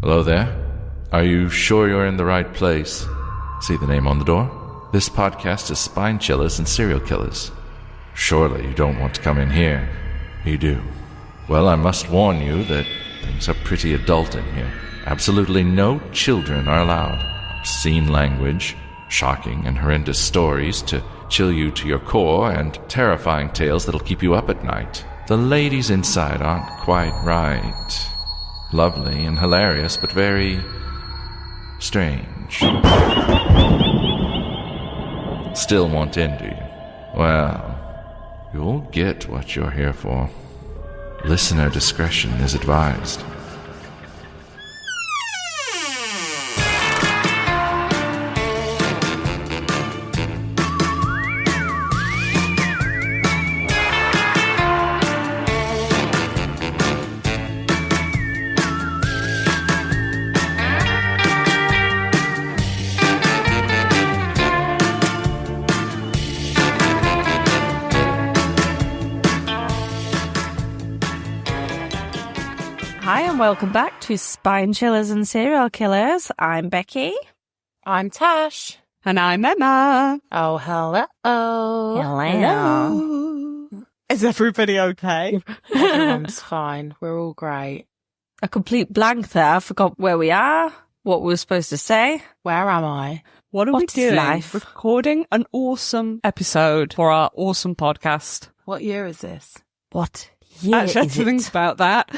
Hello there. Are you sure you're in the right place? See the name on the door? This podcast is Spine Chillers and Serial Killers. Surely you don't want to come in here. You do. Well, I must warn you that things are pretty adult in here. Absolutely no children are allowed. Obscene language, shocking and horrendous stories to chill you to your core, and terrifying tales that'll keep you up at night. The ladies inside aren't quite right. Lovely and hilarious, but very strange. Still want in, do you? Well, you'll get what you're here for. Listener discretion is advised. Hi and welcome back to Spine Chillers and Serial Killers. I'm Becky. I'm Tash. And I'm Emma. Oh, hello. Hello. Is everybody okay? Everyone's fine. We're all great. A complete blank there. I forgot where we are, what we were supposed to say. Where am I? What are What's we doing? life? Recording an awesome episode for our awesome podcast. What year is this? What year Actually, I had is to think it? about that.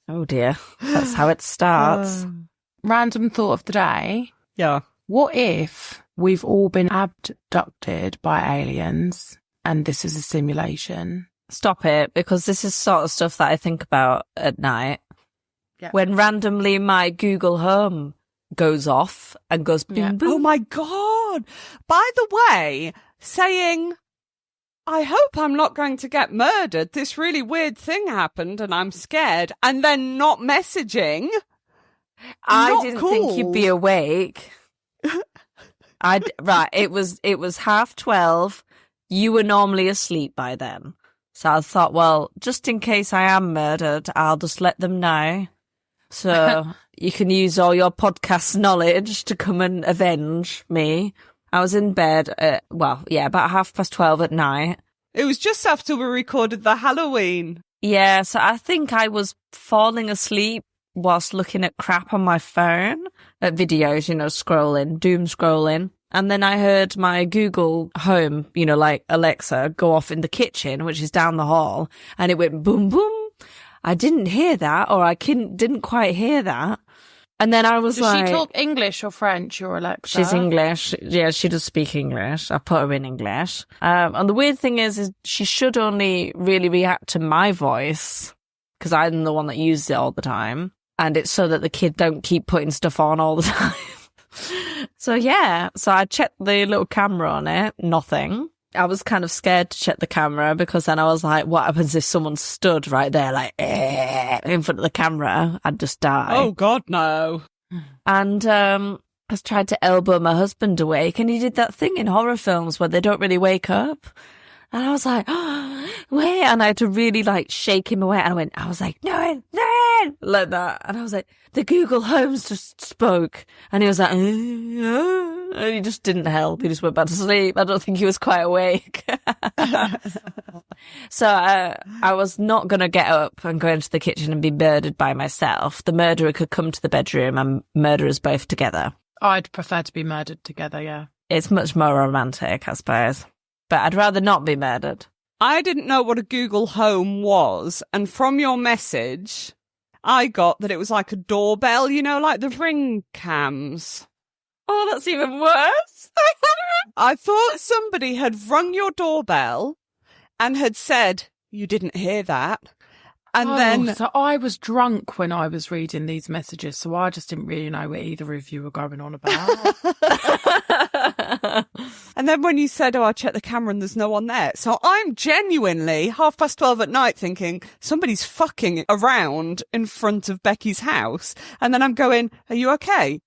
Oh dear, that's how it starts. Random thought of the day. Yeah. What if we've all been abducted by aliens and this is a simulation? Stop it, because this is sort of stuff that I think about at night. Yeah. When randomly my Google Home goes off and goes boom, Yeah. boom. Oh my God. By the way, saying, I hope I'm not going to get murdered. This really weird thing happened and I'm scared. And then not messaging. I Not didn't cool. think you'd be awake. Right, it was 12:30. You were normally asleep by then. So I thought, well, just in case I am murdered, I'll just let them know. So you can use all your podcast knowledge to come and avenge me. I was in bed at, about 12:30 at night. It was just after we recorded the Halloween. Yeah, so I think I was falling asleep whilst looking at crap on my phone, at videos, scrolling, doom scrolling. And then I heard my Google Home, like Alexa, go off in the kitchen, which is down the hall, and it went boom, boom. I didn't hear that, or I didn't quite hear that. And then I was Does like... she talk English or French, your Alexa? She's English. Yeah, she does speak English. I put her in English. And the weird thing is she should only really react to my voice, because I'm the one that uses it all the time. And it's so that the kid don't keep putting stuff on all the time. So I checked the little camera on it. Nothing. I was kind of scared to check the camera, because then I was like, what happens if someone stood right there, like, in front of the camera? I'd just die. Oh, God, no. And I tried to elbow my husband awake, and he did that thing in horror films where they don't really wake up. And I was like, oh, wait. And I had to really shake him away. And I was like, no, like that. And I was like, the Google Homes just spoke. And he was like, and he just didn't help. He just went back to sleep. I don't think he was quite awake. So I was not going to get up and go into the kitchen and be murdered by myself. The murderer could come to the bedroom and murder us both together. I'd prefer to be murdered together, yeah. It's much more romantic, I suppose. But I'd rather not be murdered. I didn't know what a Google Home was, and from your message, I got that it was like a doorbell, like the Ring cams. Oh, that's even worse. I thought somebody had rung your doorbell and had said, you didn't hear that. And then... So I was drunk when I was reading these messages, so I just didn't really know what either of you were going on about. And then when you said, I checked the camera and there's no one there. So I'm genuinely 12:30 at night thinking somebody's fucking around in front of Becky's house. And then I'm going, are you okay?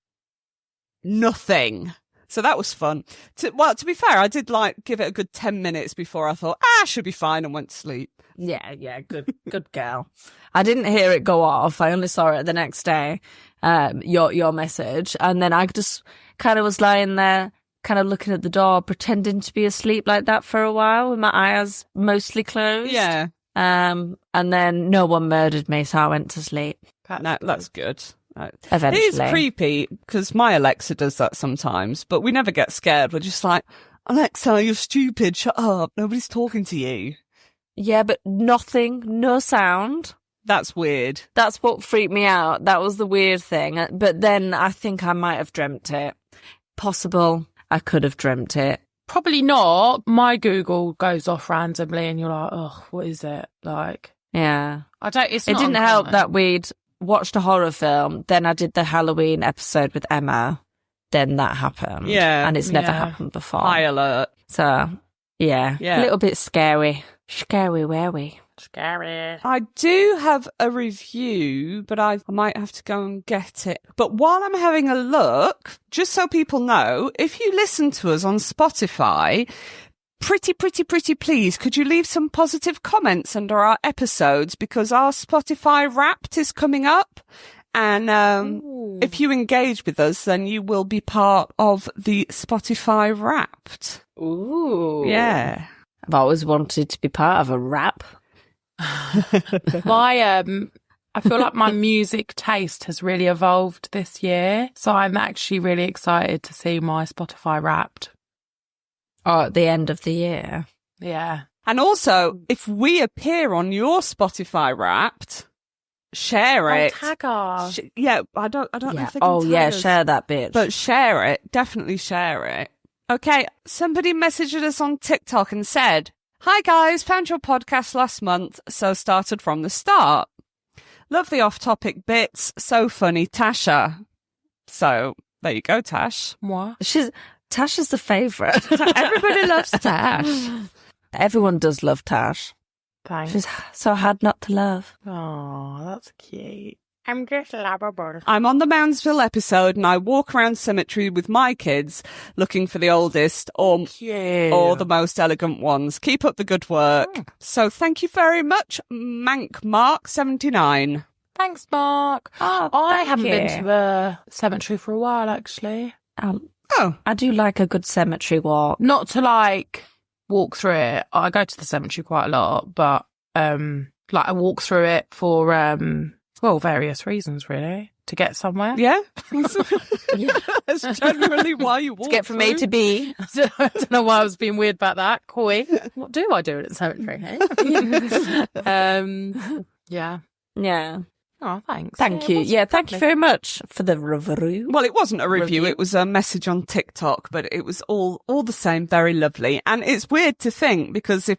Nothing. So that was fun. To be fair, I did give it a good 10 minutes before I thought, I should be fine, and went to sleep. Yeah, good girl. I didn't hear it go off. I only saw it the next day, your message. And then I just kind of was lying there, kind of looking at the door, pretending to be asleep like that for a while with my eyes mostly closed. Yeah. And then no one murdered me, so I went to sleep. That's good. Eventually. It is creepy because my Alexa does that sometimes, but we never get scared. We're just like, Alexa, you're stupid. Shut up. Nobody's talking to you. Yeah, but nothing, no sound. That's weird. That's what freaked me out. That was the weird thing. But then I think I might have dreamt it. Possible. I could have dreamt it. Probably not. My Google goes off randomly and you're like, oh, what is it? Like, yeah. It didn't help that we'd watched a horror film. Then I did the Halloween episode with Emma. Then that happened. Yeah. And it's never happened before. High alert. So, yeah. A little bit scary. Scary. I do have a review, but I might have to go and get it. But while I'm having a look, just so people know, if you listen to us on Spotify, pretty please, could you leave some positive comments under our episodes, because our Spotify Wrapped is coming up. And if you engage with us, then you will be part of the Spotify Wrapped. Ooh. Yeah. I've always wanted to be part of a rap. I feel like my music taste has really evolved this year. So I'm actually really excited to see my Spotify Wrapped. Oh, at the end of the year. Yeah. And also, if we appear on your Spotify Wrapped, share it. Tag us. Yeah, I don't know if they can Oh, tag yeah, us. share that bitch. But share it. Definitely share it. Okay, somebody messaged us on TikTok and said, "Hi guys, found your podcast last month, so started from the start. Love the off-topic bits, so funny, Tasha." So, there you go, Tash. What? Tash is the favourite. Everybody loves Tash. Everyone does love Tash. Thanks. She's so hard not to love. Oh, that's cute. I'm just lovable. I'm on the Moundsville episode and I walk around cemetery with my kids looking for the oldest or the most elegant ones. Keep up the good work. So thank you very much, Mank Mark 79. Thanks, Mark. Oh, I haven't been to a cemetery for a while, actually. I do like a good cemetery walk. Not to walk through it. I go to the cemetery quite a lot, but I walk through it for various reasons, really. To get somewhere. Yeah. That's generally why you walk to get from A to B. I don't know why I was being weird about that. Coy. What do I do at the cemetery? Yeah. Yeah. Oh, thanks. Thank you. Yeah, thank you very much for the review. Well, it wasn't a review. It was a message on TikTok, but it was all the same, very lovely. And it's weird to think, because if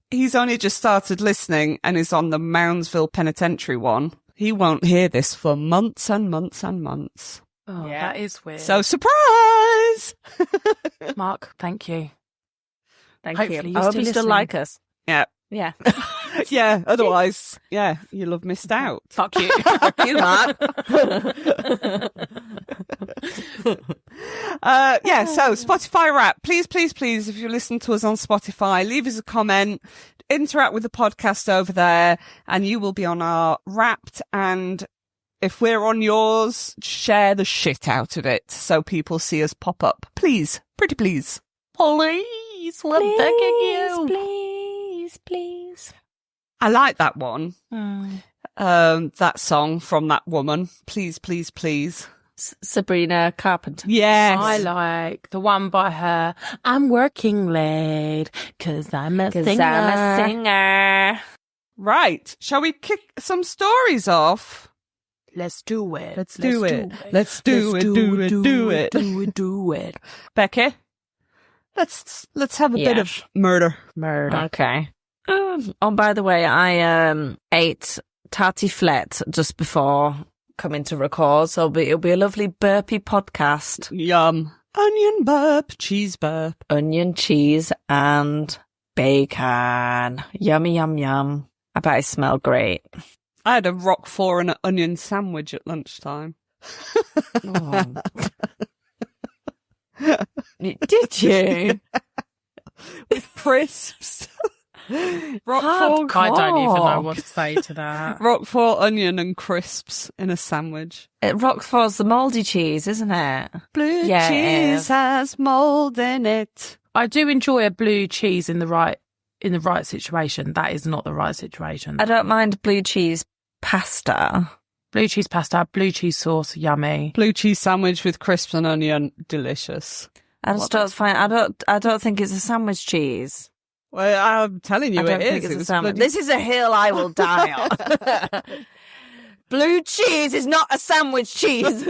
he's only just started listening and is on the Moundsville Penitentiary one, he won't hear this for months and months and months. Oh, yeah. That is weird. So, surprise! Mark, thank you. Hopefully you. I hope you still like us. Yeah. Yeah. Yeah, otherwise, you'll have missed out. Fuck you. Fuck you, Mark. So Spotify Wrap. Please, if you listen to us on Spotify, leave us a comment, interact with the podcast over there, and you will be on our Wrapped. And if we're on yours, share the shit out of it so people see us pop up. Please, pretty please. Please, we're begging you. Please. I like that one. That song from that woman. Please. Sabrina Carpenter. Yes. I like the one by her. I'm working late because I'm a singer. Right. Shall we kick some stories off? Let's do it. Let's do it. Becky, let's have a bit of murder. Okay. By the way, I ate tartiflette just before coming to record, so it'll be a lovely burpy podcast. Yum. Onion burp, cheese burp. Onion, cheese, and bacon. Yummy, yum, yum. I bet I smell great. I had a Roquefort and an onion sandwich at lunchtime. Did you? With crisps. Hardcore. I don't even know what to say to that. Roquefort onion and crisps in a sandwich. Roquefort's the mouldy cheese, isn't it? Blue Yeah, it cheese is. has mould in it. I do enjoy a blue cheese in the right situation. That is not the right situation. I don't mind blue cheese pasta. Blue cheese pasta, blue cheese sauce, yummy. Blue cheese sandwich with crisps and onion, delicious. I just don't find. I don't think it's a sandwich cheese. Well, I'm telling you, I don't it think is. it's a It's sandwich. bloody- This is a hill I will die on. Blue cheese is not a sandwich cheese.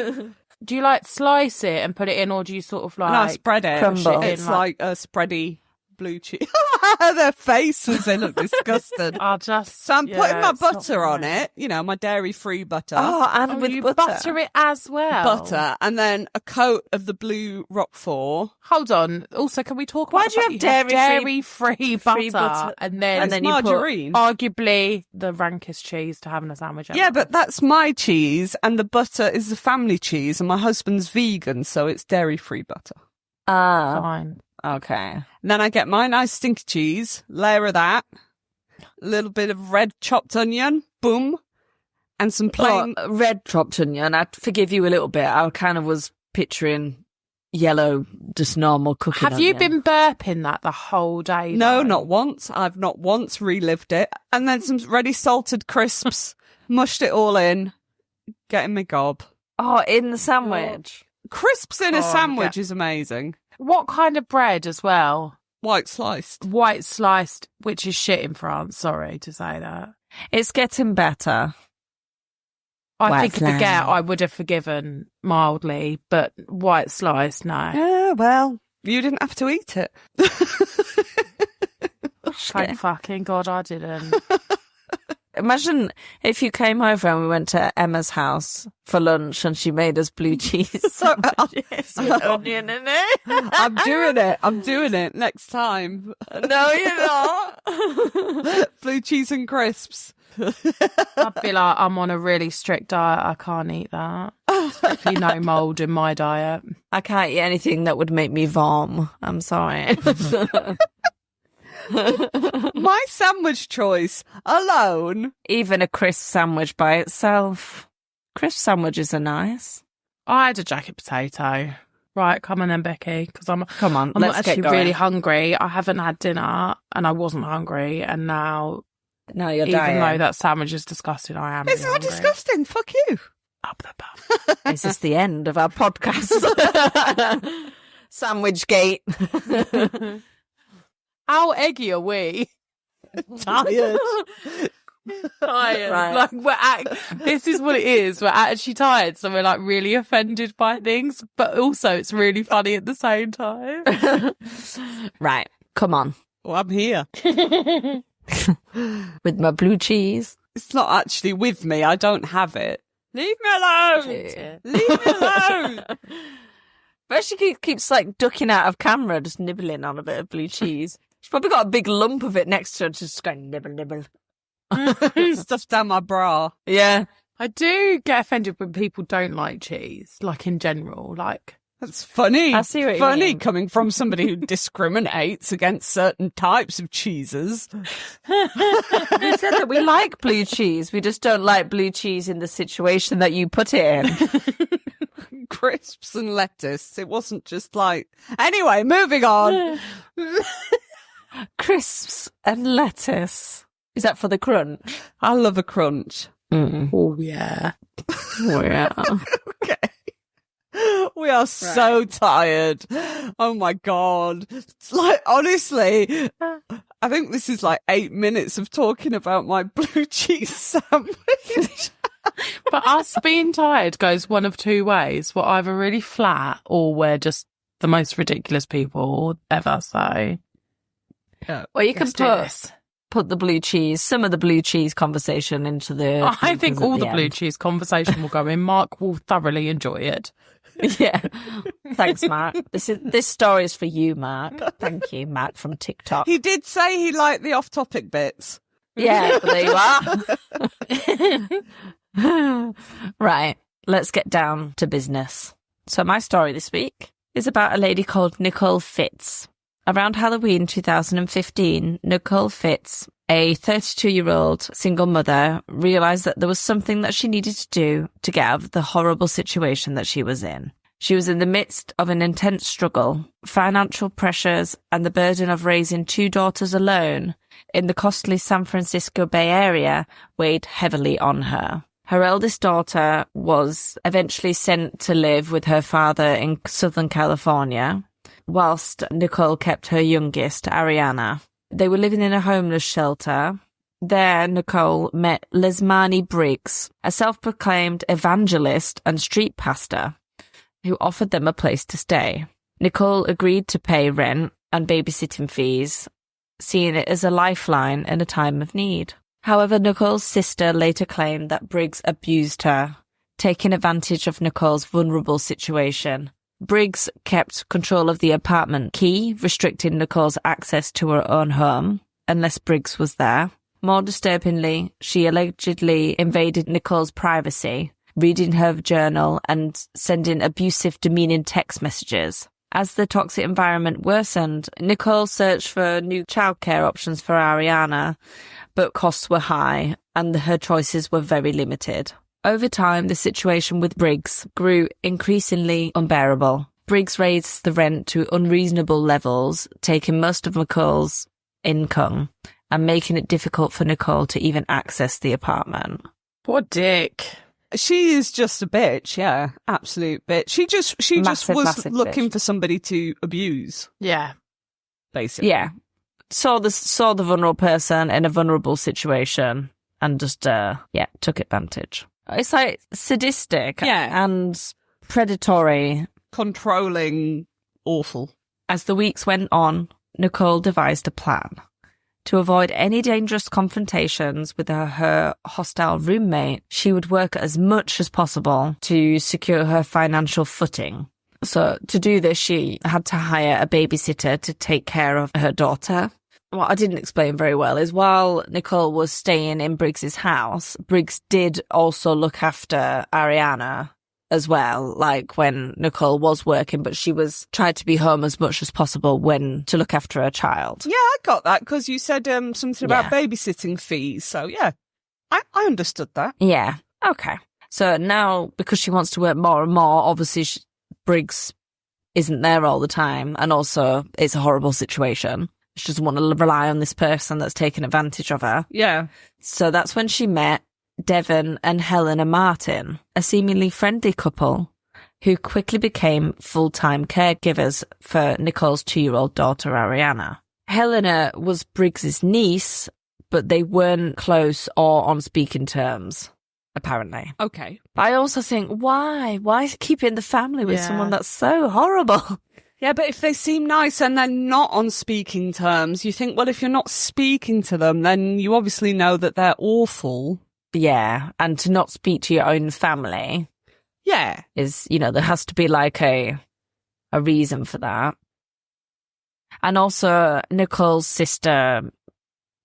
Do you like slice it and put it in, or do you sort of like And I spread it. crumble. It's like a spready blue cheese. Their faces, they look disgusting. I just So I'm putting my it's not butter on nice. it, you know, my dairy-free butter. Oh, and Oh, with you butter. butter it as well. Butter, and then a coat of the blue Roquefort. Hold on. Also, can we talk about Why the do you fact have dairy-free butter, butter? and then And then you put margarine. arguably the rankest cheese to have in a sandwich ever? Yeah, but that's my cheese, and the butter is the family cheese, and my husband's vegan, so it's dairy-free butter. Ah, Fine. okay. And then I get my nice stinky cheese, layer of that, a little bit of red chopped onion, boom, and some plain... Red chopped onion. I'd forgive you a little bit. I kind of was picturing yellow, just normal cooking. Have you onion. been burping that the whole day? No, though? not once. I've not once relived it. And then some ready salted crisps, mushed it all in, getting me gob. Oh, in the sandwich. Crisps in a Oh, sandwich is amazing. What kind of bread as well? White sliced. White sliced, which is shit in France. Sorry to say that. It's getting better. I White think the sliced. baguette I would have forgiven mildly, but white sliced, no. Yeah, well, you didn't have to eat it. Thank fucking God I didn't. Imagine if you came over and we went to Emma's house for lunch and she made us blue cheese sandwiches with onion in it. I'm doing it next time. No, you're not. Blue cheese and crisps. I'd be like, I'm on a really strict diet. I can't eat that. Especially no mould in my diet. I can't eat anything that would make me vom. I'm sorry. My sandwich choice alone. Even a crisp sandwich by itself. Crisp sandwiches are nice. I had a jacket potato. Right, come on then, Becky, because I'm Come on, I'm let's actually get going. really hungry. I haven't had dinner and I wasn't hungry, and now No, you're even dying. though that sandwich is disgusting, I am. It's really not hungry. disgusting. Fuck you. Up the bum. Is this the end of our podcast? Sandwich gate. How eggy are we? Tired. Tired. Right. Like this is what it is. We're actually tired, so we're like really offended by things, but also it's really funny at the same time. Right, come on. Well, I'm here. With my blue cheese. It's not actually with me. I don't have it. Leave me alone. Leave me alone. But she keeps like ducking out of camera, just nibbling on a bit of blue cheese. She's probably got a big lump of it next to her, just going nibble, nibble. Stuff down my bra. Yeah. I do get offended when people don't like cheese, like in general. Like, That's funny. I see what you funny mean. coming from somebody who discriminates against certain types of cheeses. We said that we like blue cheese. We just don't like blue cheese in the situation that you put it in. Crisps and lettuce. It wasn't just like... Anyway, moving on. Crisps and lettuce. Is that for the crunch? I love a crunch. oh yeah. Oh, yeah. Okay. We are so tired. Oh my God. It's like, honestly, I think this is like 8 minutes of talking about my blue cheese sandwich. But us being tired goes one of two ways. We're either really flat or we're just the most ridiculous people ever. So Well, you can let's do this. put the blue cheese, some of the blue cheese conversation into the... I think all the blue end. cheese conversation will go in. Mark will thoroughly enjoy it. Yeah. Thanks, Mark. This story is for you, Mark. Thank you, Mark from TikTok. He did say he liked the off-topic bits. Yeah, but there you are. Right, let's get down to business. So my story this week is about a lady called Nicole Fitts. Around Halloween 2015, Nicole Fitts, a 32-year-old single mother, realised that there was something that she needed to do to get out of the horrible situation that she was in. She was in the midst of an intense struggle, financial pressures, and the burden of raising 2 daughters alone in the costly San Francisco Bay Area weighed heavily on her. Her eldest daughter was eventually sent to live with her father in Southern California, whilst Nicole kept her youngest, Arianna. They were living in a homeless shelter. There, Nicole met Lesmani Briggs, a self-proclaimed evangelist and street pastor, who offered them a place to stay. Nicole agreed to pay rent and babysitting fees, seeing it as a lifeline in a time of need. However, Nicole's sister later claimed that Briggs abused her, taking advantage of Nicole's vulnerable situation. Briggs kept control of the apartment key, restricting Nicole's access to her own home, unless Briggs was there. More disturbingly, she allegedly invaded Nicole's privacy, reading her journal and sending abusive, demeaning text messages. As the toxic environment worsened, Nicole searched for new childcare options for Arianna, but costs were high and her choices were very limited. Over time, the situation with Briggs grew increasingly unbearable. Briggs raised the rent to unreasonable levels, taking most of Nicole's income and making it difficult for Nicole to even access the apartment. What a dick. She is just a bitch, yeah. Absolute bitch. She just was looking for somebody to abuse. Yeah. Basically. Yeah. Saw the vulnerable person in a vulnerable situation and just, took advantage. It's like sadistic and predatory. Controlling, awful. As the weeks went on, Nicole devised a plan. To avoid any dangerous confrontations with her hostile roommate, she would work as much as possible to secure her financial footing. So to do this, she had to hire a babysitter to take care of her daughter. What I didn't explain very well is while Nicole was staying in Briggs's house, Briggs did also look after Arianna as well, like when Nicole was working, but she tried to be home as much as possible to look after her child. Yeah, I got that because you said something about babysitting fees. So yeah, I understood that. Yeah. Okay. So now, because she wants to work more and more, obviously Briggs isn't there all the time. And also it's a horrible situation. She doesn't want to rely on this person that's taken advantage of her. Yeah. So that's when she met Devon and Helena Martin, a seemingly friendly couple who quickly became full-time caregivers for Nicole's 2-year-old daughter, Arianna. Helena was Briggs's niece, but they weren't close or on speaking terms, apparently. Okay. But I also think, why? Why keep it in the family with someone that's so horrible? Yeah, but if they seem nice and they're not on speaking terms, you think, well, if you're not speaking to them, then you obviously know that they're awful. Yeah, and to not speak to your own family. Yeah. Is, there has to be like a reason for that. And also, Nicole's sister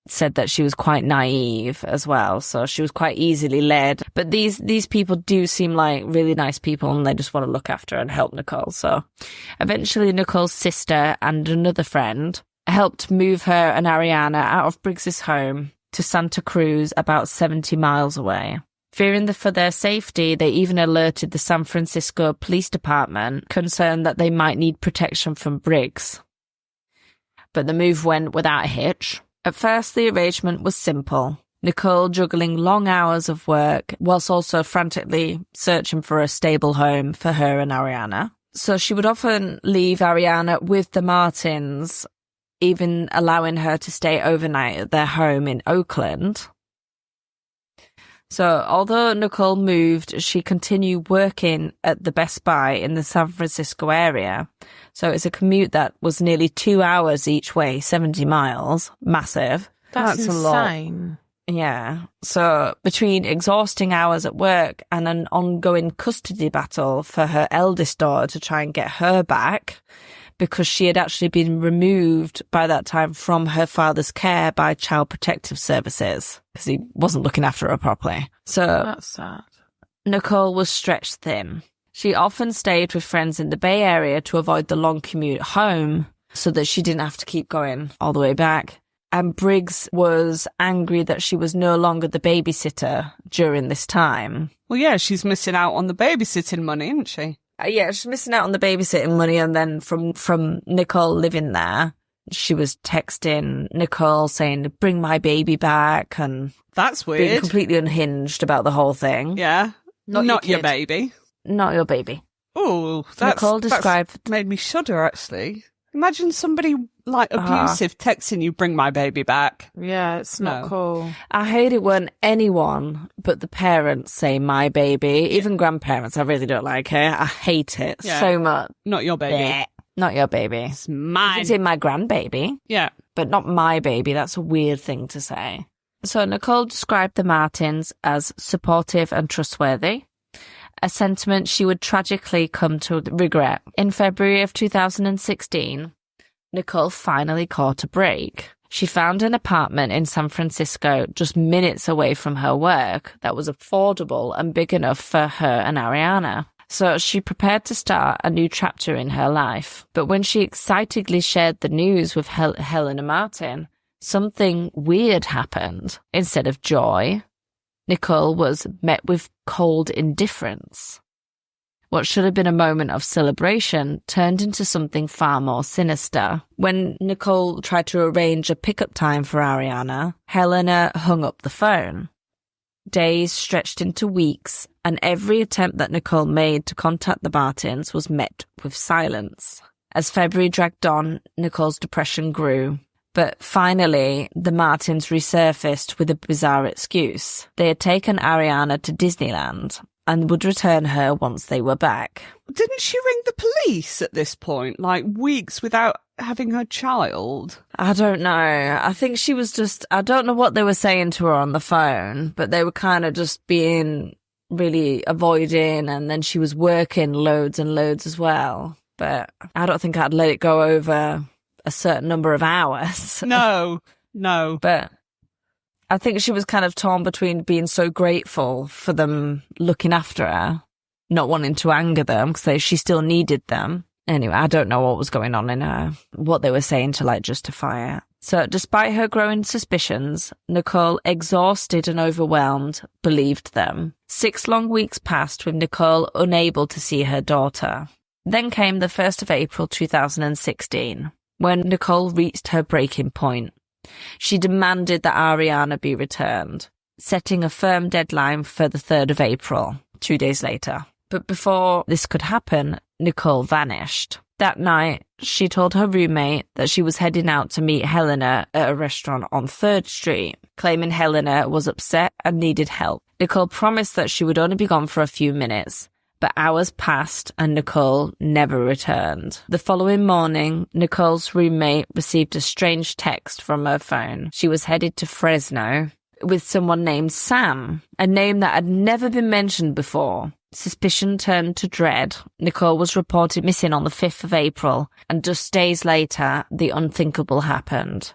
said that she was quite naive as well, so she was quite easily led. But these people do seem like really nice people, and they just want to look after and help Nicole. So eventually Nicole's sister and another friend helped move her and Arianna out of Briggs's home to Santa Cruz, about 70 miles away. Fearing for their safety, they even alerted the San Francisco Police Department, concerned that they might need protection from Briggs. But the move went without a hitch. At first, the arrangement was simple. Nicole juggling long hours of work whilst also frantically searching for a stable home for her and Arianna. So she would often leave Arianna with the Martins, even allowing her to stay overnight at their home in Oakland. So although Nicole moved, she continued working at the Best Buy in the San Francisco area. So it's a commute that was nearly 2 hours each way, 70 miles. Massive. That's a lot. insane. Yeah. So between exhausting hours at work and an ongoing custody battle for her eldest daughter to try and get her back, because she had actually been removed by that time from her father's care by Child Protective Services because he wasn't looking after her properly. So that's sad. Nicole was stretched thin. She often stayed with friends in the Bay Area to avoid the long commute home so that she didn't have to keep going all the way back. And Briggs was angry that she was no longer the babysitter during this time. Well, yeah, she's missing out on the babysitting money, isn't she? Yeah, she's missing out on the babysitting money, and then from Nicole living there, she was texting Nicole saying, bring my baby back, and that's weird. Being completely unhinged about the whole thing. Yeah. Not your baby. Not your baby. Oh, that's made me shudder, actually. Imagine somebody, like, abusive texting you, bring my baby back. Yeah, it's not cool. I hate it when anyone but the parents say my baby. Even grandparents, I really don't like it. I hate it so much. Not your baby. Blech. Not your baby. It's mine. It's my grandbaby. Yeah. But not my baby. That's a weird thing to say. So Nicole described the Martins as supportive and trustworthy, a sentiment she would tragically come to regret. In February of 2016, Nicole finally caught a break. She found an apartment in San Francisco just minutes away from her work that was affordable and big enough for her and Arianna. So she prepared to start a new chapter in her life. But when she excitedly shared the news with Helena Martin, something weird happened. Instead of joy, Nicole was met with cold indifference. What should have been a moment of celebration turned into something far more sinister. When Nicole tried to arrange a pickup time for Arianna, Helena hung up the phone. Days stretched into weeks, and every attempt that Nicole made to contact the Martins was met with silence. As February dragged on, Nicole's depression grew. But finally, the Martins resurfaced with a bizarre excuse. They had taken Arianna to Disneyland and would return her once they were back. Didn't she ring the police at this point, like weeks without having her child? I don't know. I think she was just, I don't know what they were saying to her on the phone, but they were kind of just being really avoiding, and then she was working loads and loads as well. But I don't think I'd let it go over a certain number of hours. No. But I think she was kind of torn between being so grateful for them looking after her, not wanting to anger them because she still needed them. Anyway, I don't know what was going on in her, what they were saying to like justify it. So despite her growing suspicions, Nicole, exhausted and overwhelmed, believed them. 6 long weeks passed with Nicole unable to see her daughter. Then came the 1st of April 2016. When Nicole reached her breaking point. She demanded that Arianna be returned, setting a firm deadline for the 3rd of April, 2 days later. But before this could happen, Nicole vanished. That night, she told her roommate that she was heading out to meet Helena at a restaurant on 3rd Street, claiming Helena was upset and needed help. Nicole promised that she would only be gone for a few minutes. But hours passed and Nicole never returned. The following morning, Nicole's roommate received a strange text from her phone. She was headed to Fresno with someone named Sam, a name that had never been mentioned before. Suspicion turned to dread. Nicole was reported missing on the 5th of April, and just days later, the unthinkable happened.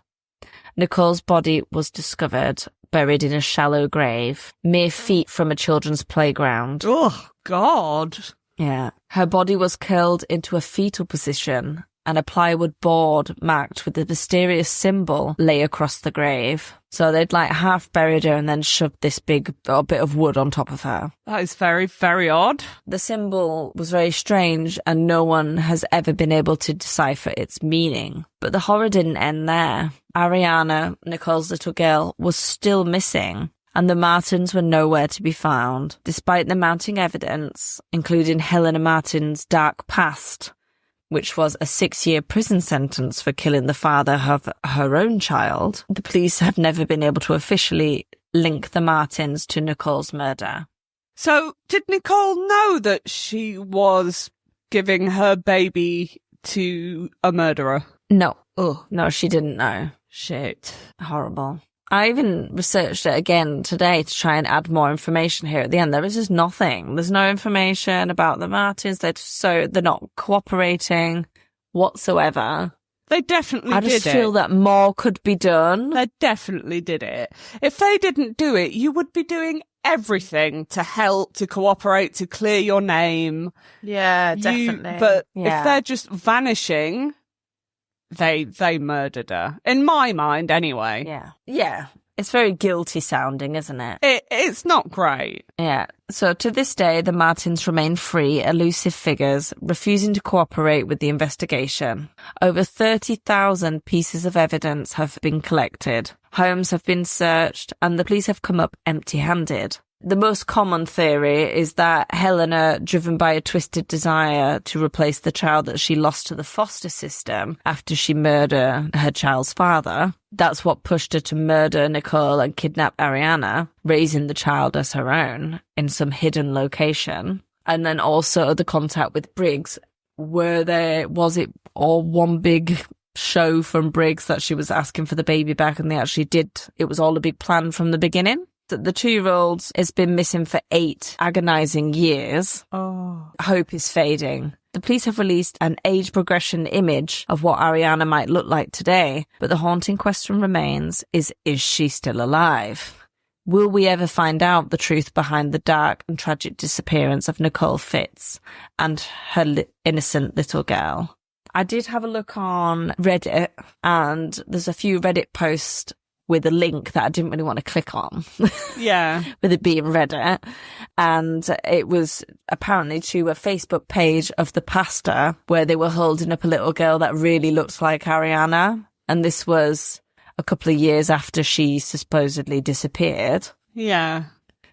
Nicole's body was discovered, buried in a shallow grave, mere feet from a children's playground. Oh, God. Yeah. Her body was curled into a fetal position, and a plywood board marked with a mysterious symbol lay across the grave. So they'd like half buried her and then shoved this big bit of wood on top of her. That is very, very odd. The symbol was very strange, and no one has ever been able to decipher its meaning. But the horror didn't end there. Arianna, Nicole's little girl, was still missing, and the Martins were nowhere to be found, despite the mounting evidence, including Helena Martin's dark past, which was a 6-year prison sentence for killing the father of her own child. The police have never been able to officially link the Martins to Nicole's murder. So, did Nicole know that she was giving her baby to a murderer? No. Oh. No, she didn't know. Shit. Horrible. I even researched it again today to try and add more information here at the end. There is just nothing. There's no information about the Martins. They're not cooperating whatsoever. They definitely did it. I just feel that more could be done. They definitely did it. If they didn't do it, you would be doing everything to help, to cooperate, to clear your name. Yeah, definitely. But Yeah. if they're just vanishing, they murdered her. In my mind, anyway. Yeah. Yeah. It's very guilty sounding, isn't it? It's not great. Yeah. So to this day, the Martins remain free, elusive figures, refusing to cooperate with the investigation. Over 30,000 pieces of evidence have been collected. Homes have been searched, and the police have come up empty-handed. The most common theory is that Helena, driven by a twisted desire to replace the child that she lost to the foster system after she murdered her child's father, that's what pushed her to murder Nicole and kidnap Arianna, raising the child as her own in some hidden location. And then also the contact with Briggs. Was it all one big show from Briggs that she was asking for the baby back and they actually did? It was all a big plan from the beginning? That the 2-year-old has been missing for 8 agonising years. Oh. Hope is fading. The police have released an age progression image of what Arianna might look like today, but the haunting question remains, is she still alive? Will we ever find out the truth behind the dark and tragic disappearance of Nicole Fitts and her innocent little girl? I did have a look on Reddit, and there's a few Reddit posts with a link that I didn't really want to click on. Yeah. With it being Reddit. And it was apparently to a Facebook page of the pastor where they were holding up a little girl that really looked like Arianna. And this was a couple of years after she supposedly disappeared. Yeah.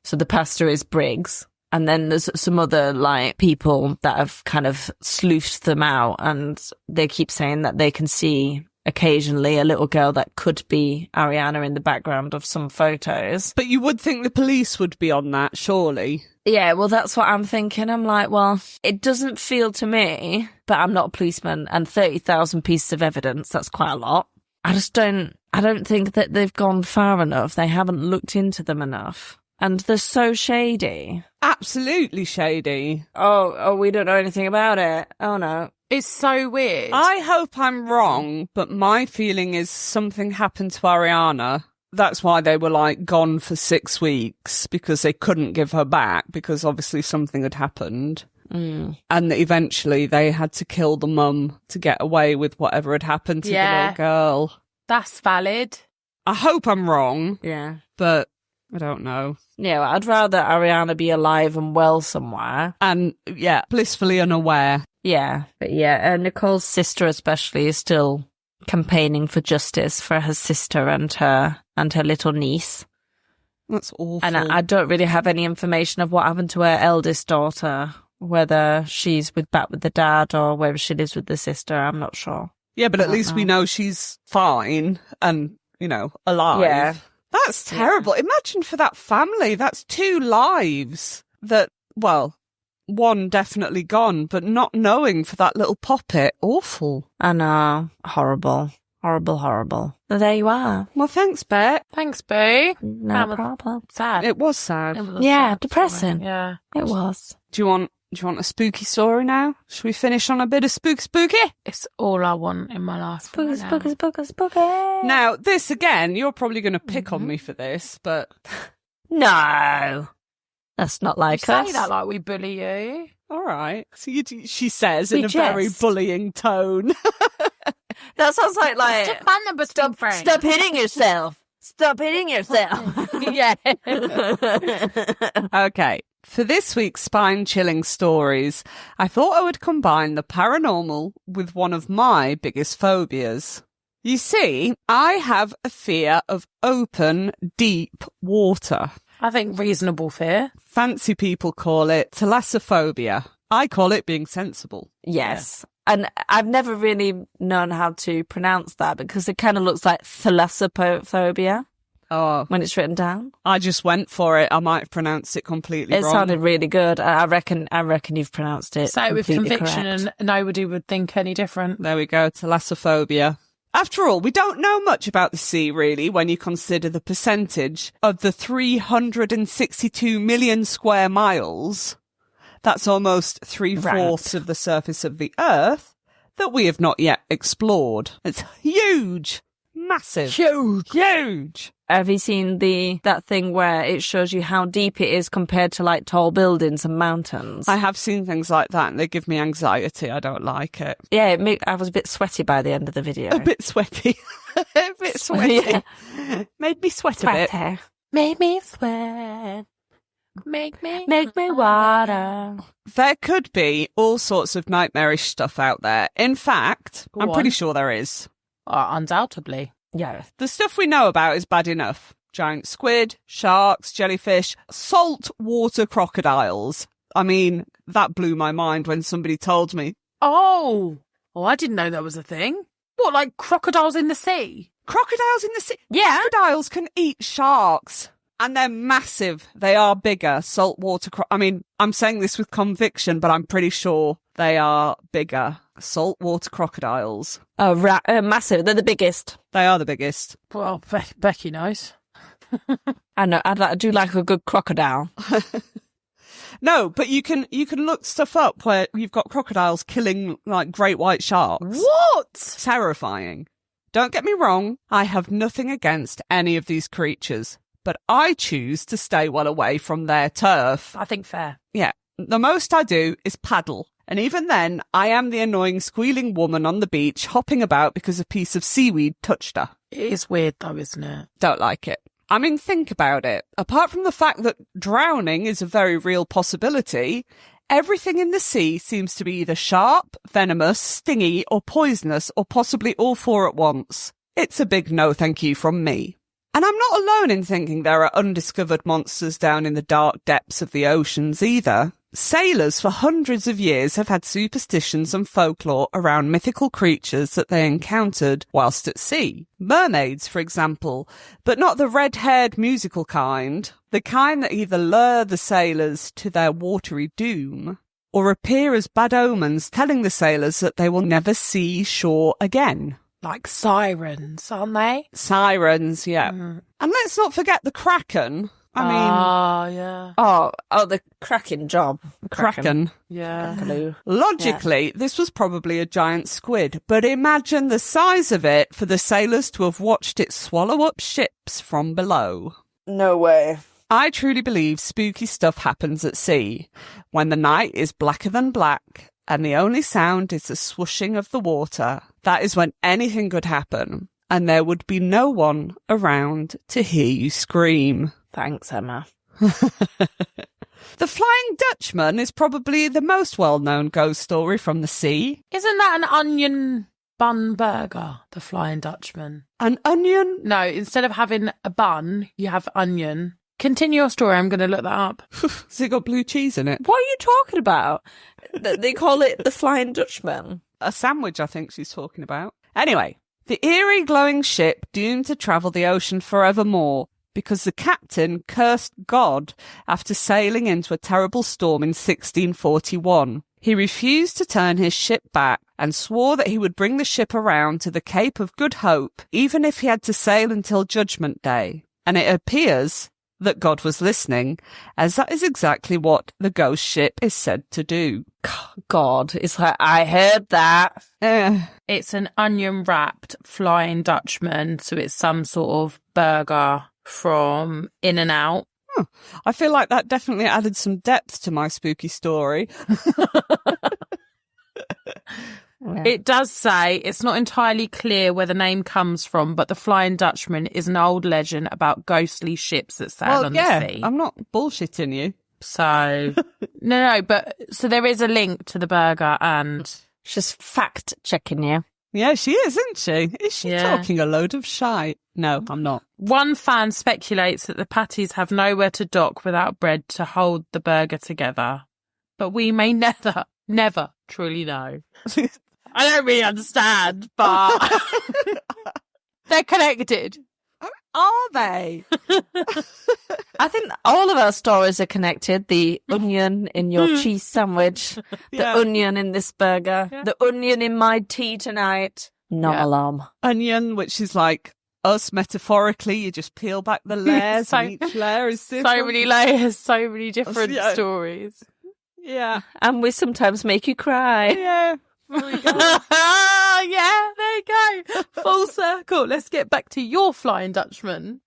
So the pastor is Briggs. And then there's some other people that have kind of sleuthed them out, and they keep saying that they can see occasionally a little girl that could be Arianna in the background of some photos. But you would think the police would be on that, surely. Yeah, well, that's what I'm thinking. I'm like, well, it doesn't feel to me, but I'm not a policeman, and 30,000 pieces of evidence, that's quite a lot. I don't think that they've gone far enough. They haven't looked into them enough. And they're so shady. Absolutely shady. Oh, we don't know anything about it. Oh, no. It's so weird. I hope I'm wrong, but my feeling is something happened to Arianna. That's why they were gone for 6 weeks, because they couldn't give her back, because obviously something had happened. And that eventually they had to kill the mum to get away with whatever had happened to the little girl. That's valid. I hope I'm wrong. Yeah. But I don't know. Yeah, well, I'd rather Arianna be alive and well somewhere. And, yeah, blissfully unaware. Yeah, but yeah, Nicole's sister especially is still campaigning for justice for her sister and her little niece. That's awful. And I don't really have any information of what happened to her eldest daughter, whether she's back with the dad or whether she lives with the sister. I'm not sure. Yeah, but at least we know she's fine and, alive. Yeah. That's terrible. Imagine for that family, that's 2 lives that, well, one definitely gone, but not knowing for that little poppet. Awful. I know. Horrible. Horrible, horrible. So there you are. Well, thanks, Bet. Thanks, Boo. No problem. Sad. It was sad. It was Yeah, sad depressing. story. Yeah. It was. Do you want a spooky story now? Should we finish on a bit of spooky? It's all I want in my life. Spooky, right now. spooky, spooky, spooky. Now, this again, you're probably going to pick on me for this, but No. That's not like You us. say that like we bully you. all right. So she says We in a very jest. bullying tone. That sounds like Just ban them between friends. Stop hitting yourself. Stop hitting yourself. Yeah. Okay. For this week's spine-chilling stories, I thought I would combine the paranormal with one of my biggest phobias. You see, I have a fear of open, deep water. I think reasonable fear. Fancy people call it thalassophobia. I call it being sensible. Yes. And I've never really known how to pronounce that because it kind of looks like thalassophobia Oh, when it's written down. I just went for it. I might have pronounced it completely It wrong. sounded really good. I reckon you've pronounced it Say it with completely conviction correct. and nobody would think any different. There we go, thalassophobia. After all, we don't know much about the sea, really, when you consider the percentage of the 362 million square miles, that's almost 3/4 of the surface of the Earth, that we have not yet explored. It's huge. Massive. Huge. Have you seen that thing where it shows you how deep it is compared to like tall buildings and mountains? I have seen things like that and they give me anxiety. I don't like it. Yeah, I was a bit sweaty by the end of the video. A bit sweaty. A bit sweaty. Yeah. Made me sweat a bit. Sweaty. Make me sweat. Make me water. There could be all sorts of nightmarish stuff out there. In fact, Go I'm on. pretty sure there is. Undoubtedly. Yeah. The stuff we know about is bad enough. Giant squid, sharks, jellyfish, saltwater crocodiles. I mean, that blew my mind when somebody told me. Oh, I didn't know that was a thing. What, like crocodiles in the sea? Crocodiles in the sea? Yeah. Crocodiles can eat sharks. And they're massive. They are bigger. Saltwater I mean, I'm saying this with conviction, but I'm pretty sure they are bigger. Saltwater crocodiles. Oh, massive. They're the biggest. They are the biggest. Well, Becky knows. I know. I do like a good crocodile. No, but you can look stuff up where you've got crocodiles killing like great white sharks. What? Terrifying. Don't get me wrong. I have nothing against any of these creatures, but I choose to stay well away from their turf. I think fair. Yeah. The most I do is paddle. And even then, I am the annoying squealing woman on the beach hopping about because a piece of seaweed touched her. It is weird though, isn't it? Don't like it. I mean, think about it. Apart from the fact that drowning is a very real possibility, everything in the sea seems to be either sharp, venomous, stingy, or poisonous, or possibly all four at once. It's a big no thank you from me. And I'm not alone in thinking there are undiscovered monsters down in the dark depths of the oceans either. Sailors for hundreds of years have had superstitions and folklore around mythical creatures that they encountered whilst at sea. Mermaids, for example, but not the red-haired musical kind. The kind that either lure the sailors to their watery doom or appear as bad omens telling the sailors that they will never see shore again. Like sirens, aren't they? Sirens, yeah. Mm. And let's not forget the Kraken. I mean... yeah. Oh, the cracking job. Kraken. Yeah. Crackaloo. Logically, this was probably a giant squid, but imagine the size of it for the sailors to have watched it swallow up ships from below. No way. I truly believe spooky stuff happens at sea, when the night is blacker than black, and the only sound is the swooshing of the water. That is when anything could happen, and there would be no one around to hear you scream. Thanks, Emma. The Flying Dutchman is probably the most well-known ghost story from the sea. Isn't that an onion bun burger, the Flying Dutchman? An onion? No, instead of having a bun, you have onion. Continue your story, I'm going to look that up. Has it got blue cheese in it? What are you talking about? They call it the Flying Dutchman. A sandwich, I think she's talking about. Anyway, the eerie glowing ship doomed to travel the ocean forevermore because the captain cursed God after sailing into a terrible storm in 1641. He refused to turn his ship back and swore that he would bring the ship around to the Cape of Good Hope, even if he had to sail until Judgment Day. And it appears that God was listening, as that is exactly what the ghost ship is said to do. God, it's like, I heard that. It's an onion-wrapped Flying Dutchman, so it's some sort of burger from In-N-Out. I feel like that definitely added some depth to my spooky story. Yeah. It does say it's not entirely clear where the name comes from, but the Flying Dutchman is an old legend about ghostly ships that sail on the sea. I'm not bullshitting you. So, but so there is a link to the burger and... She's fact checking you. Yeah, she is, isn't she? Is she talking a load of shite? No, I'm not. One fan speculates that the patties have nowhere to dock without bread to hold the burger together. But we may never truly know. I don't really understand, but they're connected. Are they? I think all of our stories are connected. The onion in your cheese sandwich, the onion in this burger, the onion in my tea tonight. Not alarm. Onion, which is like us metaphorically. You just peel back the layers and each layer is different. So many layers, so many different stories. Yeah. And we sometimes make you cry. Yeah. Yeah, there you go. Full circle. Let's get back to your Flying Dutchman.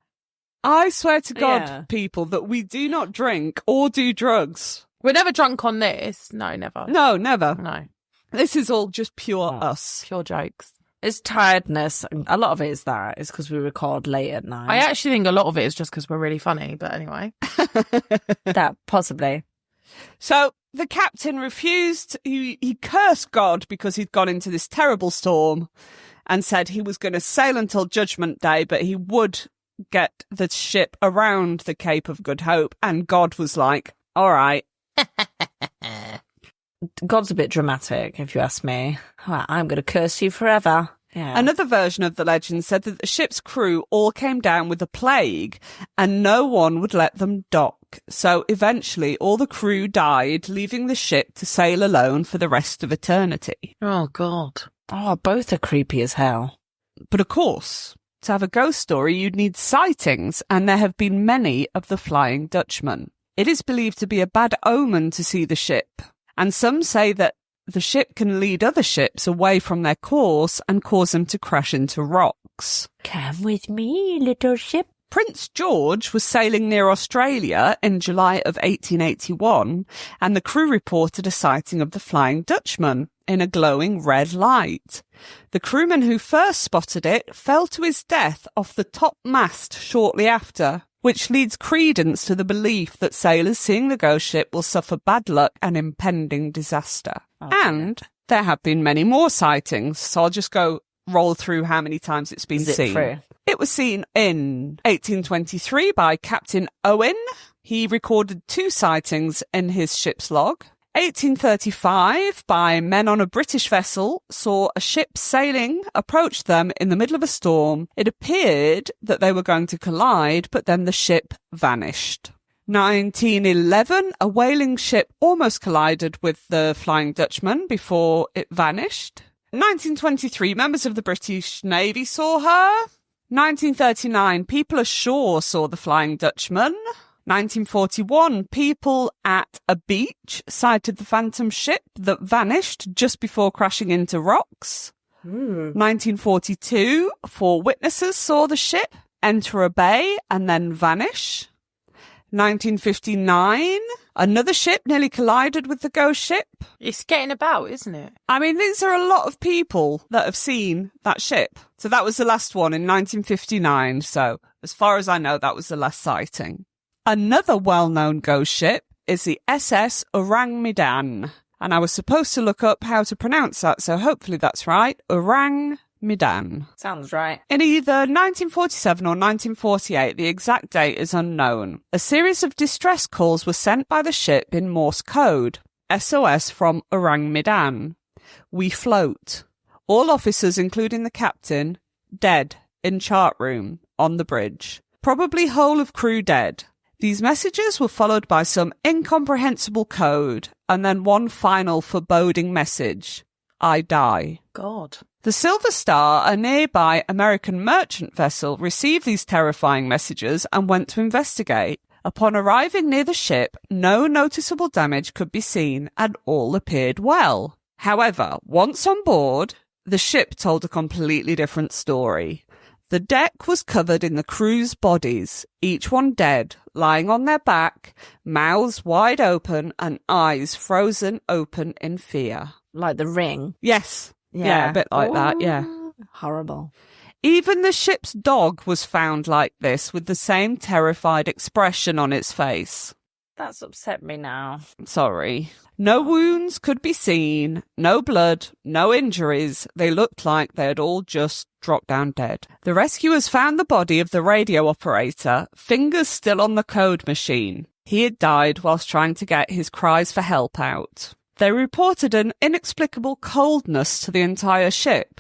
I swear to God, Yeah. people, that we do not drink or do drugs. We're never drunk on this. No, never. No, never. No. This is all just pure us. Pure jokes. It's tiredness. A lot of it is that. It's because we record late at night. I actually think a lot of it is just because we're really funny, but anyway. That, possibly. So the captain refused. He cursed God because he'd gone into this terrible storm and said he was going to sail until Judgment Day, but he would get the ship around the Cape of Good Hope. And God was like, all right. God's a bit dramatic, if you ask me. Well, I'm going to curse you forever. Yeah. Another version of the legend said that the ship's crew all came down with the plague and no one would let them dock. So eventually all the crew died, leaving the ship to sail alone for the rest of eternity. Oh, God. Oh, both are creepy as hell. But of course, to have a ghost story, you'd need sightings, and there have been many of the Flying Dutchman. It is believed to be a bad omen to see the ship, and some say that the ship can lead other ships away from their course and cause them to crash into rocks. Come with me, little ship. Prince George was sailing near Australia in July of 1881, and the crew reported a sighting of the Flying Dutchman in a glowing red light. The crewman who first spotted it fell to his death off the top mast shortly after, which leads credence to the belief that sailors seeing the ghost ship will suffer bad luck and impending disaster. And there have been many more sightings, so I'll just roll through how many times it's been Zip seen. through. It was seen in 1823 by Captain Owen. He recorded 2 sightings in his ship's log. 1835 by men on a British vessel saw a ship sailing approach them in the middle of a storm. It appeared that they were going to collide, but then the ship vanished. 1911, a whaling ship almost collided with the Flying Dutchman before it vanished. 1923, members of the British Navy saw her. 1939, people ashore saw the Flying Dutchman. 1941, people at a beach sighted the phantom ship that vanished just before crashing into rocks. 1942, 4 witnesses saw the ship enter a bay and then vanish. 1959, another ship nearly collided with the ghost ship. It's getting about, isn't it? I mean, these are a lot of people that have seen that ship. So that was the last one in 1959. So as far as I know, that was the last sighting. Another well-known ghost ship is the SS Orang Medan. And I was supposed to look up how to pronounce that, so hopefully that's right. Orang Medan. Sounds right. In either 1947 or 1948, the exact date is unknown. A series of distress calls were sent by the ship in Morse code. SOS from Orang Medan. We float. All officers, including the captain, dead in chart room on the bridge. Probably whole of crew dead. These messages were followed by some incomprehensible code, and then one final foreboding message. I die. God. The Silver Star, a nearby American merchant vessel, received these terrifying messages and went to investigate. Upon arriving near the ship, no noticeable damage could be seen and all appeared well. However, once on board, the ship told a completely different story. The deck was covered in the crew's bodies, each one dead, lying on their back, mouths wide open and eyes frozen open in fear. Like The Ring. Yes. Yeah, a bit like that, yeah. Horrible. Even the ship's dog was found like this, with the same terrified expression on its face. That's upset me now. Sorry. No wounds could be seen, no blood, no injuries. They looked like they had all just dropped down dead. The rescuers found the body of the radio operator, fingers still on the code machine. He had died whilst trying to get his cries for help out. They reported an inexplicable coldness to the entire ship,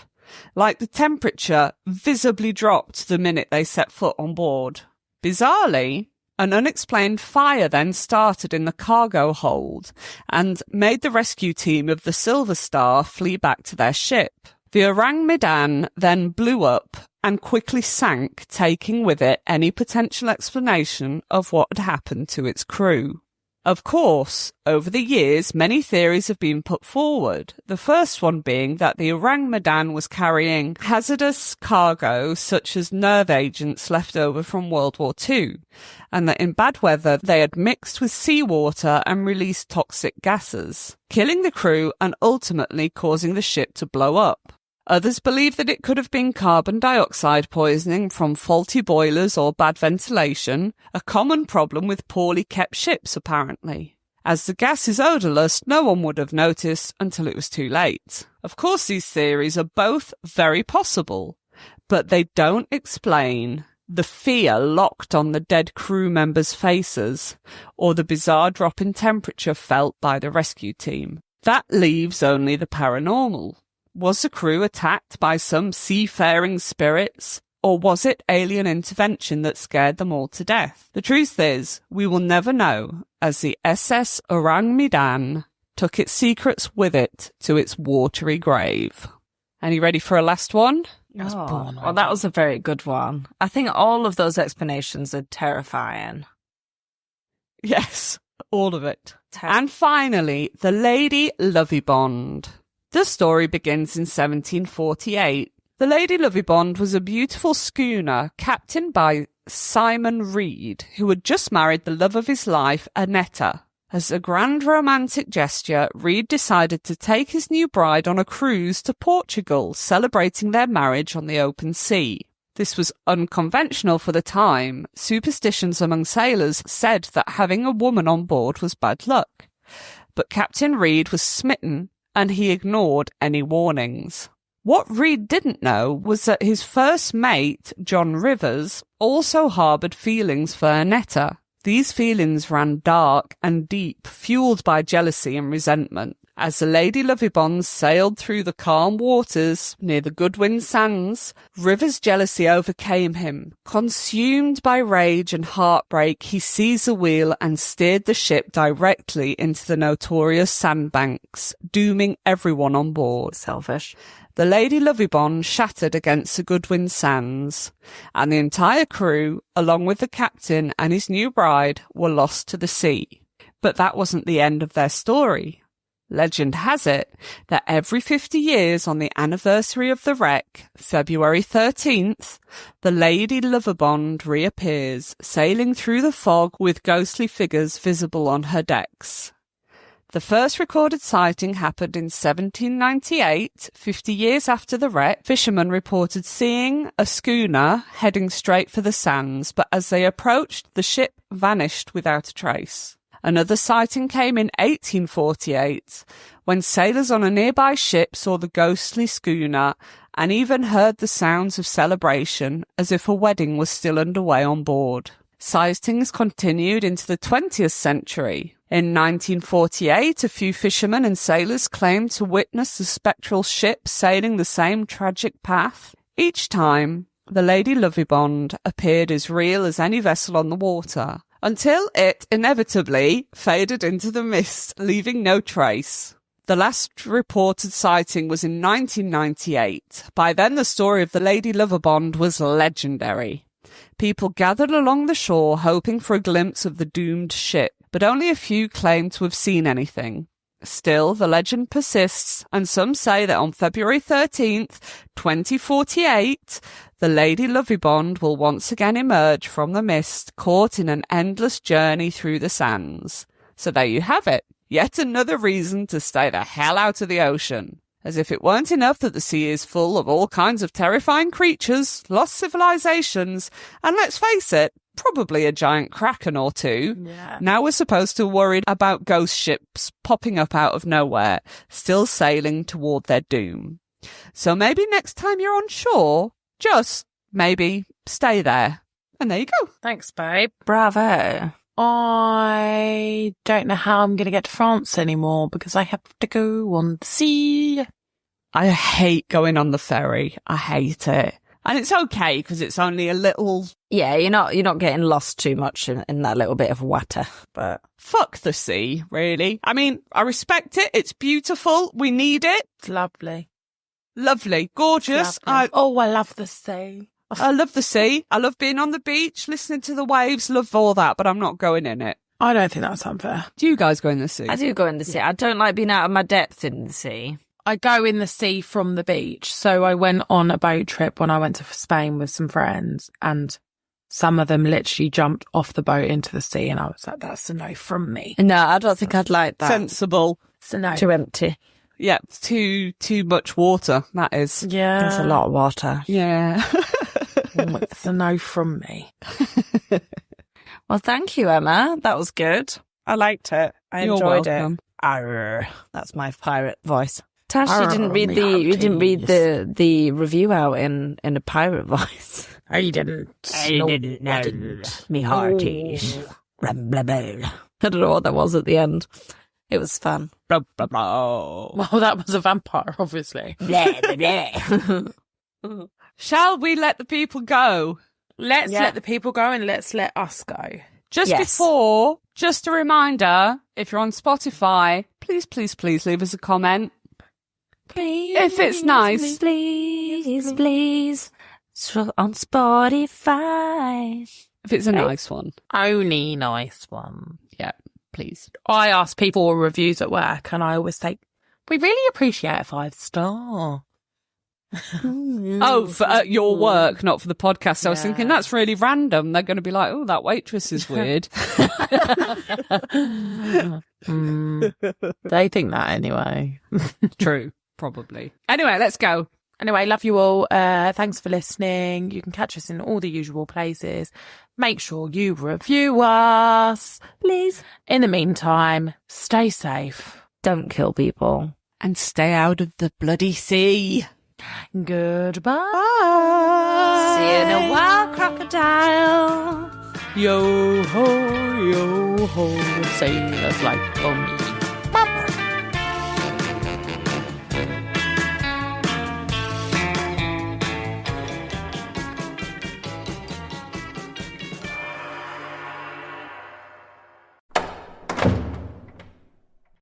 like the temperature visibly dropped the minute they set foot on board. Bizarrely, an unexplained fire then started in the cargo hold and made the rescue team of the Silver Star flee back to their ship. The Orang Medan then blew up and quickly sank, taking with it any potential explanation of what had happened to its crew. Of course, over the years, many theories have been put forward. The first one being that the Orang Medan was carrying hazardous cargo such as nerve agents left over from World War II, and that in bad weather they had mixed with seawater and released toxic gases, killing the crew and ultimately causing the ship to blow up. Others believe that it could have been carbon dioxide poisoning from faulty boilers or bad ventilation, a common problem with poorly kept ships apparently. As the gas is odourless, no one would have noticed until it was too late. Of course, these theories are both very possible, but they don't explain the fear locked on the dead crew members' faces or the bizarre drop in temperature felt by the rescue team. That leaves only the paranormal. Was the crew attacked by some seafaring spirits, or was it alien intervention that scared them all to death? The truth is, we will never know, as the SS Orang Medan took its secrets with it to its watery grave. Any ready for a last one? Well, that was a very good one. I think all of those explanations are terrifying. Yes, all of it. And finally, the Lady Lovibond. The story begins in 1748. The Lady Lovibond was a beautiful schooner captained by Simon Reed, who had just married the love of his life, Annetta. As a grand romantic gesture, Reed decided to take his new bride on a cruise to Portugal, celebrating their marriage on the open sea. This was unconventional for the time. Superstitions among sailors said that having a woman on board was bad luck. But Captain Reed was smitten, and he ignored any warnings. What Reed didn't know was that his first mate, John Rivers, also harboured feelings for Annetta. These feelings ran dark and deep, fuelled by jealousy and resentment. As the Lady Lovibond sailed through the calm waters near the Goodwin Sands, Rivers' jealousy overcame him. Consumed by rage and heartbreak, he seized the wheel and steered the ship directly into the notorious sandbanks, dooming everyone on board. Selfish. The Lady Lovibond shattered against the Goodwin Sands, and the entire crew, along with the captain and his new bride, were lost to the sea. But that wasn't the end of their story. Legend has it that every 50 years on the anniversary of the wreck, February 13th, the Lady Lovibond reappears, sailing through the fog with ghostly figures visible on her decks. The first recorded sighting happened in 1798, 50 years after the wreck. Fishermen reported seeing a schooner heading straight for the sands, but as they approached, the ship vanished without a trace. Another sighting came in 1848, when sailors on a nearby ship saw the ghostly schooner and even heard the sounds of celebration as if a wedding was still underway on board. Sightings continued into the 20th century. In 1948, a few fishermen and sailors claimed to witness the spectral ship sailing the same tragic path. Each time, the Lady Lovibond appeared as real as any vessel on the water, until it inevitably faded into the mist, leaving no trace. The last reported sighting was in 1998. By then, the story of the Lady Lovibond was legendary. People gathered along the shore hoping for a glimpse of the doomed ship, but only a few claimed to have seen anything. Still, the legend persists, and some say that on February 13th, 2048, the Lady Lovibond will once again emerge from the mist, caught in an endless journey through the sands. So there you have it. Yet another reason to stay the hell out of the ocean. As if it weren't enough that the sea is full of all kinds of terrifying creatures, lost civilizations, and let's face it, probably a giant kraken or two. Yeah. Now we're supposed to worry about ghost ships popping up out of nowhere, still sailing toward their doom. So maybe next time you're on shore, just maybe stay there. And there you go. Thanks, babe. Bravo. I don't know how I'm going to get to France anymore because I have to go on the sea. I hate going on the ferry. I hate it. And it's okay because it's only a little... Yeah, you're not getting lost too much in that little bit of water, but... Fuck the sea, really. I mean, I respect it. It's beautiful. We need it. It's lovely. Lovely. Gorgeous. Lovely. I love the sea. I love the sea. I love being on the beach, listening to the waves, love all that, but I'm not going in it. I don't think that's unfair. Do you guys go in the sea? I do go in the sea. I don't like being out of my depth in the sea. I go in the sea from the beach. So I went on a boat trip when I went to Spain with some friends, and some of them literally jumped off the boat into the sea, and I was like, that's a no from me. No, I don't think I'd like that. Sensible. It's a no. Too empty. Yeah, it's too much water, that is. Yeah. There's a lot of water. Yeah. It's a no from me. Well, thank you, Emma. That was good. I liked it. I You're enjoyed welcome. it. Arr. That's my pirate voice. Tash, Arr, you didn't read me the review out in a pirate voice. I didn't. Me hearties. Blah, blah, blah. I don't know what that was at the end. It was fun. Blah, blah, blah. Well, that was a vampire, obviously. Blah, blah, blah. Shall we let the people go? Let's let the people go and let's let us go. Just Yes. before, just a reminder, if you're on Spotify, please, please, please leave us a comment. Please, If it's nice. please. So on Spotify. If it's a nice one. Only nice one. Yeah, please. I ask people for reviews at work, and I always say, we really appreciate a 5-star. Oh, for your work, not for the podcast. So I was Yeah. thinking that's really random. They're going to be like, oh, that waitress is weird. They think that anyway. True, probably. Anyway, let's go. Anyway, love you all. Thanks for listening. You can catch us in all the usual places. Make sure you review us, please. In the meantime, stay safe. Don't kill people. And stay out of the bloody sea. Goodbye. See you in a while, crocodile. Yo ho, yo ho. Sailors like me.